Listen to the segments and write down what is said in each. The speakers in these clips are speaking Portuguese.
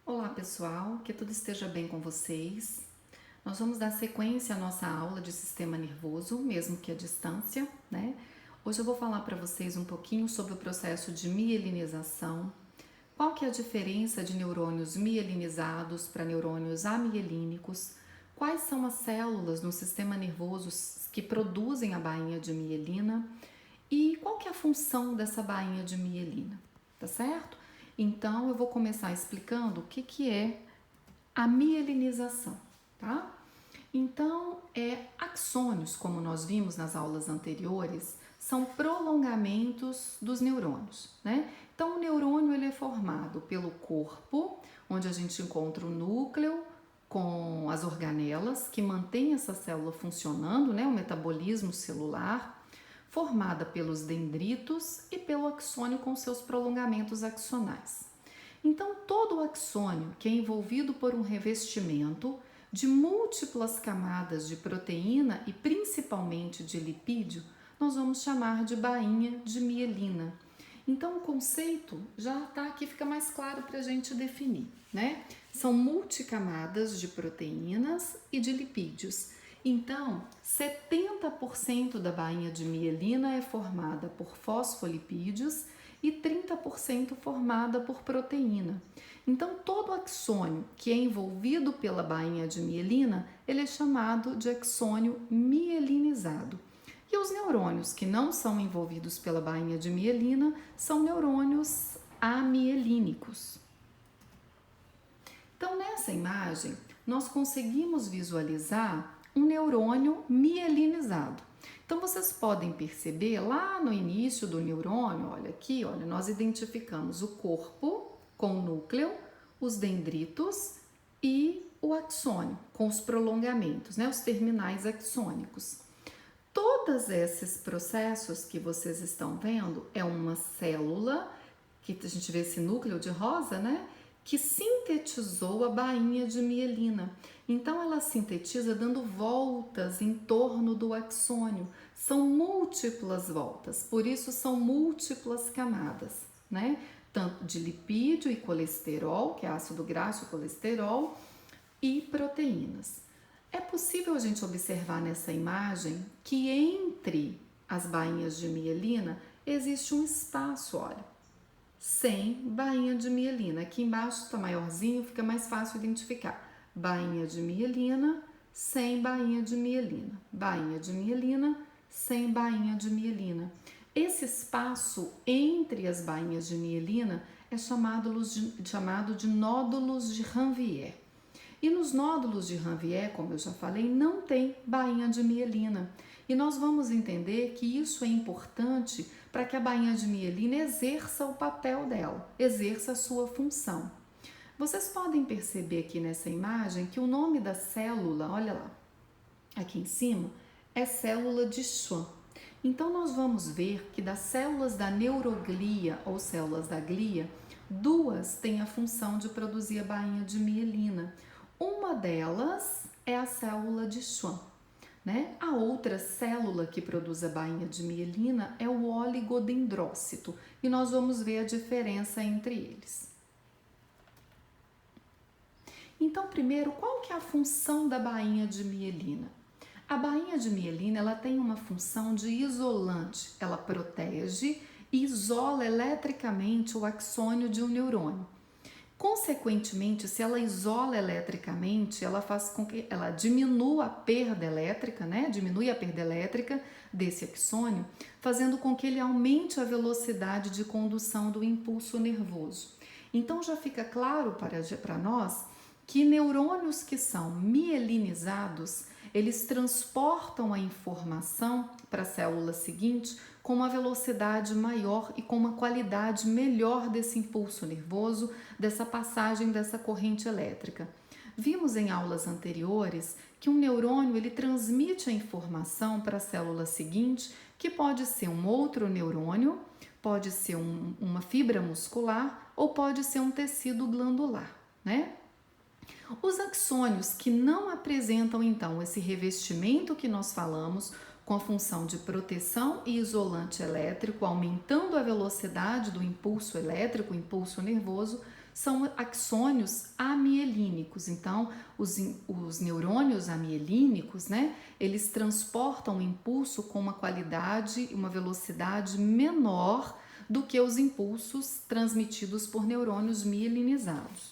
Olá pessoal, que tudo esteja bem com vocês. Nós vamos dar sequência à nossa aula de sistema nervoso, mesmo que à distância, né? Hoje eu vou falar para vocês um pouquinho sobre o processo de mielinização, qual que é a diferença de neurônios mielinizados para neurônios amielínicos, quais são as células no sistema nervoso que produzem a bainha de mielina e qual que é a função dessa bainha de mielina, tá certo? Então eu vou começar explicando o que é a mielinização, tá? Então, axônios, como nós vimos nas aulas anteriores, são prolongamentos dos neurônios, né? Então, o neurônio ele é formado pelo corpo, onde a gente encontra o núcleo com as organelas que mantêm essa célula funcionando, né? O metabolismo celular, formada pelos dendritos e pelo axônio com seus prolongamentos axonais. Então, todo o axônio, que é envolvido por um revestimento de múltiplas camadas de proteína e principalmente de lipídio, nós vamos chamar de bainha de mielina. Então, o conceito já está aqui, fica mais claro para a gente definir, né? São multicamadas de proteínas e de lipídios. Então, 70% da bainha de mielina é formada por fosfolipídios e 30% formada por proteína. Então, todo axônio que é envolvido pela bainha de mielina, ele é chamado de axônio mielinizado. E os neurônios que não são envolvidos pela bainha de mielina são neurônios amielínicos. Então, nessa imagem, nós conseguimos visualizar um neurônio mielinizado. Então, vocês podem perceber lá no início do neurônio, olha aqui, olha, nós identificamos o corpo com o núcleo, os dendritos e o axônio com os prolongamentos, né, os terminais axônicos. Todos esses processos que vocês estão vendo é uma célula, que a gente vê esse núcleo de rosa, né, que sintetizou a bainha de mielina. Então, ela sintetiza dando voltas em torno do axônio. São múltiplas voltas, por isso são múltiplas camadas, né? Tanto de lipídio e colesterol, que é ácido graxo e colesterol, e proteínas. É possível a gente observar nessa imagem que entre as bainhas de mielina existe um espaço, olha, sem bainha de mielina. Aqui embaixo está maiorzinho, fica mais fácil identificar. Bainha de mielina, sem bainha de mielina. Bainha de mielina, sem bainha de mielina. Esse espaço entre as bainhas de mielina é chamado de nódulos de Ranvier. E nos nódulos de Ranvier, como eu já falei, não tem bainha de mielina. E nós vamos entender que isso é importante para que a bainha de mielina exerça o papel dela, exerça a sua função. Vocês podem perceber aqui nessa imagem que o nome da célula, olha lá, aqui em cima, é célula de Schwann. Então, nós vamos ver que das células da neuroglia ou células da glia, duas têm a função de produzir a bainha de mielina. Uma delas é a célula de Schwann, né? A outra célula que produz a bainha de mielina é o oligodendrócito e nós vamos ver a diferença entre eles. Então, primeiro, qual que é a função da bainha de mielina? A bainha de mielina ela tem uma função de isolante, ela protege e isola eletricamente o axônio de um neurônio. Consequentemente, se ela isola eletricamente, ela faz com que ela diminua a perda elétrica, né? Diminui a perda elétrica desse axônio, fazendo com que ele aumente a velocidade de condução do impulso nervoso. Então já fica claro para nós que neurônios que são mielinizados, eles transportam a informação para a célula seguinte com uma velocidade maior e com uma qualidade melhor desse impulso nervoso, dessa passagem dessa corrente elétrica. Vimos em aulas anteriores que um neurônio ele transmite a informação para a célula seguinte, que pode ser um outro neurônio, pode ser uma fibra muscular ou pode ser um tecido glandular, né? Os axônios que não apresentam então esse revestimento que nós falamos, com a função de proteção e isolante elétrico, aumentando a velocidade do impulso elétrico, o impulso nervoso, são axônios amielínicos. Então, os neurônios amielínicos, né, eles transportam o impulso com uma qualidade e uma velocidade menor do que os impulsos transmitidos por neurônios mielinizados.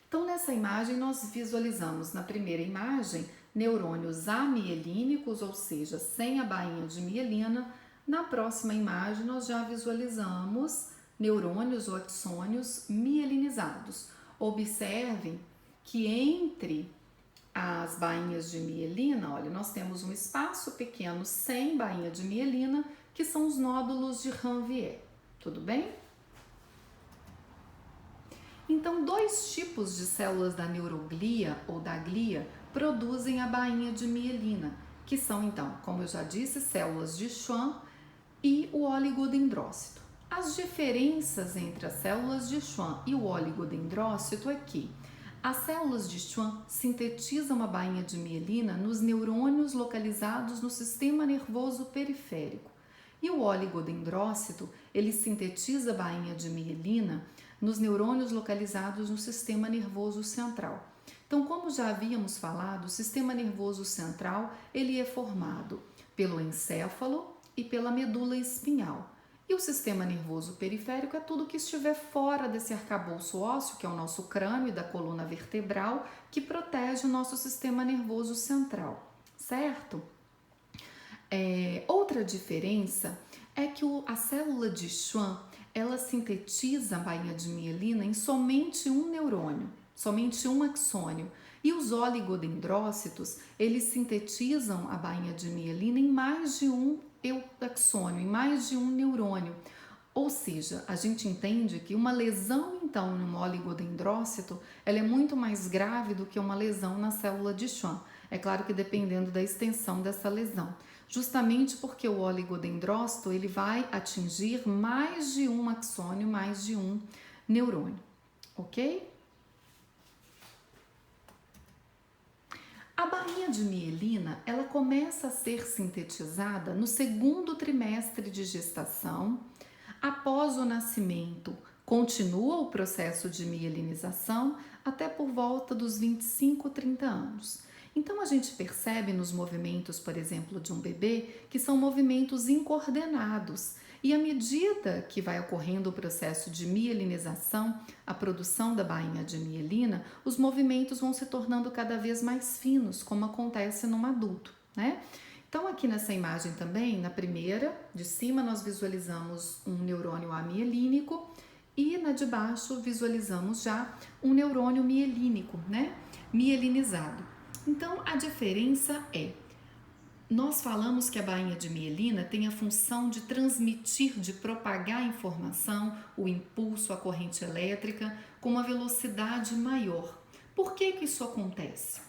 Então, nessa imagem, nós visualizamos na primeira imagem neurônios amielínicos, ou seja, sem a bainha de mielina. Na próxima imagem, nós já visualizamos neurônios ou axônios mielinizados. Observem que entre as bainhas de mielina, olha, nós temos um espaço pequeno sem bainha de mielina, que são os nódulos de Ranvier. Tudo bem? Então, dois tipos de células da neuroglia ou da glia produzem a bainha de mielina, que são, então, como eu já disse, células de Schwann e o oligodendrócito. As diferenças entre as células de Schwann e o oligodendrócito é que as células de Schwann sintetizam a bainha de mielina nos neurônios localizados no sistema nervoso periférico. E o oligodendrócito, ele sintetiza a bainha de mielina nos neurônios localizados no sistema nervoso central. Então, como já havíamos falado, o sistema nervoso central, ele é formado pelo encéfalo e pela medula espinhal. E o sistema nervoso periférico é tudo que estiver fora desse arcabouço ósseo, que é o nosso crânio e da coluna vertebral, que protege o nosso sistema nervoso central, certo? Outra diferença é que a célula de Schwann, ela sintetiza a bainha de mielina em somente um neurônio, somente um axônio. E os oligodendrócitos, eles sintetizam a bainha de mielina em mais de um axônio, em mais de um neurônio. Ou seja, a gente entende que uma lesão, então, no oligodendrócito, ela é muito mais grave do que uma lesão na célula de Schwann. É claro que dependendo da extensão dessa lesão. Justamente porque o oligodendrócito, ele vai atingir mais de um axônio, mais de um neurônio, ok? A bainha de mielina, ela começa a ser sintetizada no segundo trimestre de gestação. Após o nascimento, continua o processo de mielinização até por volta dos 25, 30 anos. Então, a gente percebe nos movimentos, por exemplo, de um bebê, que são movimentos incoordenados. E à medida que vai ocorrendo o processo de mielinização, a produção da bainha de mielina, os movimentos vão se tornando cada vez mais finos, como acontece num adulto, né? Então, aqui nessa imagem também, na primeira, de cima, nós visualizamos um neurônio amielínico e na de baixo visualizamos já um neurônio mielínico, né? Mielinizado. Então, a diferença é, nós falamos que a bainha de mielina tem a função de transmitir, de propagar a informação, o impulso, a corrente elétrica, com uma velocidade maior. Por que isso acontece?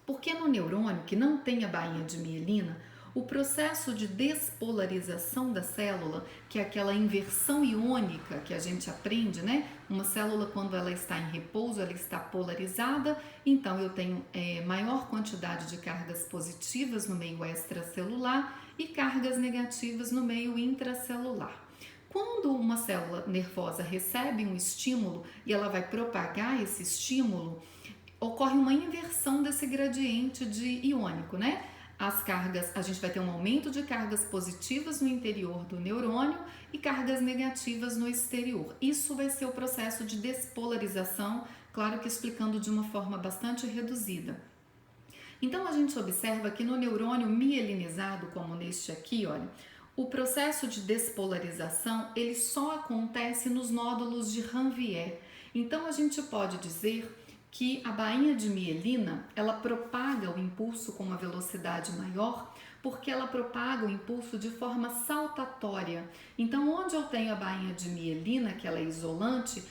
Porque no neurônio que não tem a bainha de mielina, o processo de despolarização da célula, que é aquela inversão iônica que a gente aprende, né? Uma célula, quando ela está em repouso, ela está polarizada, então eu tenho maior quantidade de cargas positivas no meio extracelular e cargas negativas no meio intracelular. Quando uma célula nervosa recebe um estímulo e ela vai propagar esse estímulo, ocorre uma inversão desse gradiente iônico, né? As cargas, a gente vai ter um aumento de cargas positivas no interior do neurônio e cargas negativas no exterior. Isso vai ser o processo de despolarização, claro que explicando de uma forma bastante reduzida. Então, a gente observa que no neurônio mielinizado, como neste aqui, olha, o processo de despolarização, ele só acontece nos nódulos de Ranvier. Então, a gente pode dizer que a bainha de mielina, ela propaga o impulso com uma velocidade maior, porque ela propaga o impulso de forma saltatória. Então, onde eu tenho a bainha de mielina, que ela é isolante,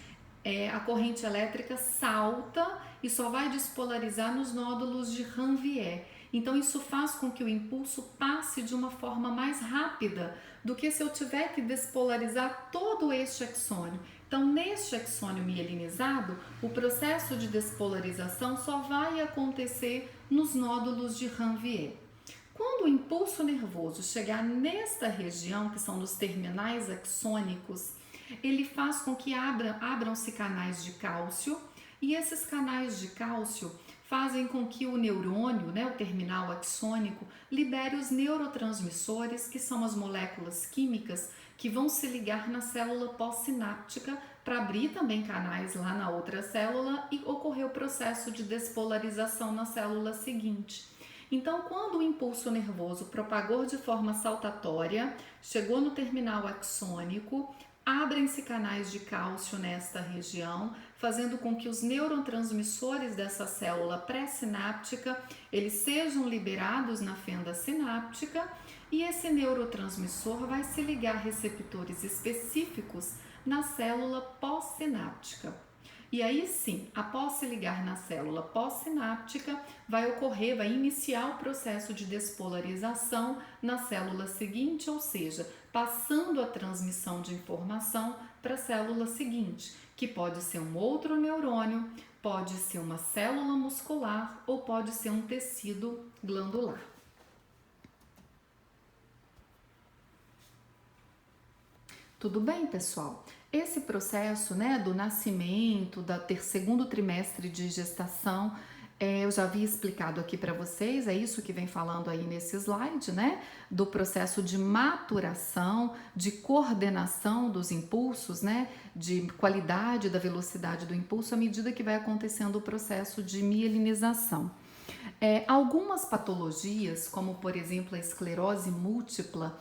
a corrente elétrica salta e só vai despolarizar nos nódulos de Ranvier. Então, isso faz com que o impulso passe de uma forma mais rápida do que se eu tiver que despolarizar todo este axônio. Então, neste axônio mielinizado, o processo de despolarização só vai acontecer nos nódulos de Ranvier. Quando o impulso nervoso chegar nesta região, que são nos terminais axônicos, ele faz com que abram-se canais de cálcio, e esses canais de cálcio fazem com que o neurônio, né, o terminal axônico, libere os neurotransmissores, que são as moléculas químicas que vão se ligar na célula pós-sináptica para abrir também canais lá na outra célula e ocorrer o processo de despolarização na célula seguinte. Então, quando o impulso nervoso propagou de forma saltatória, chegou no terminal axônico, abrem-se canais de cálcio nesta região, fazendo com que os neurotransmissores dessa célula pré-sináptica eles sejam liberados na fenda sináptica, e esse neurotransmissor vai se ligar a receptores específicos na célula pós-sináptica. E aí sim, após se ligar na célula pós-sináptica, vai iniciar o processo de despolarização na célula seguinte, ou seja, passando a transmissão de informação para a célula seguinte, que pode ser um outro neurônio, pode ser uma célula muscular ou pode ser um tecido glandular. Tudo bem, pessoal? Esse processo, né, do nascimento, segundo trimestre de gestação, eu já havia explicado aqui para vocês, é isso que vem falando aí nesse slide, né, do processo de maturação, de coordenação dos impulsos, né, de qualidade da velocidade do impulso à medida que vai acontecendo o processo de mielinização. Algumas patologias, como por exemplo a esclerose múltipla,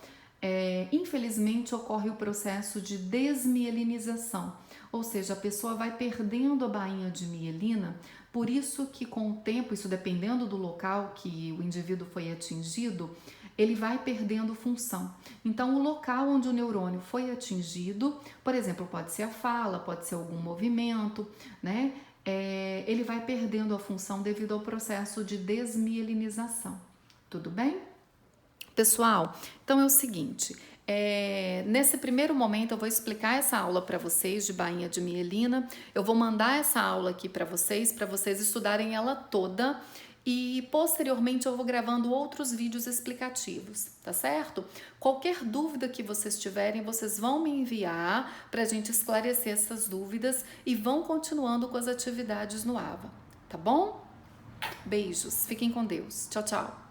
infelizmente ocorre o processo de desmielinização, ou seja, a pessoa vai perdendo a bainha de mielina, por isso que com o tempo, isso dependendo do local que o indivíduo foi atingido, ele vai perdendo função. Então, o local onde o neurônio foi atingido, por exemplo, pode ser a fala, pode ser algum movimento, né? Ele vai perdendo a função devido ao processo de desmielinização. Tudo bem? Pessoal, então é o seguinte, nesse primeiro momento eu vou explicar essa aula para vocês de bainha de mielina, eu vou mandar essa aula aqui para vocês estudarem ela toda e posteriormente eu vou gravando outros vídeos explicativos, tá certo? Qualquer dúvida que vocês tiverem, vocês vão me enviar para a gente esclarecer essas dúvidas e vão continuando com as atividades no AVA, tá bom? Beijos, fiquem com Deus, tchau, tchau!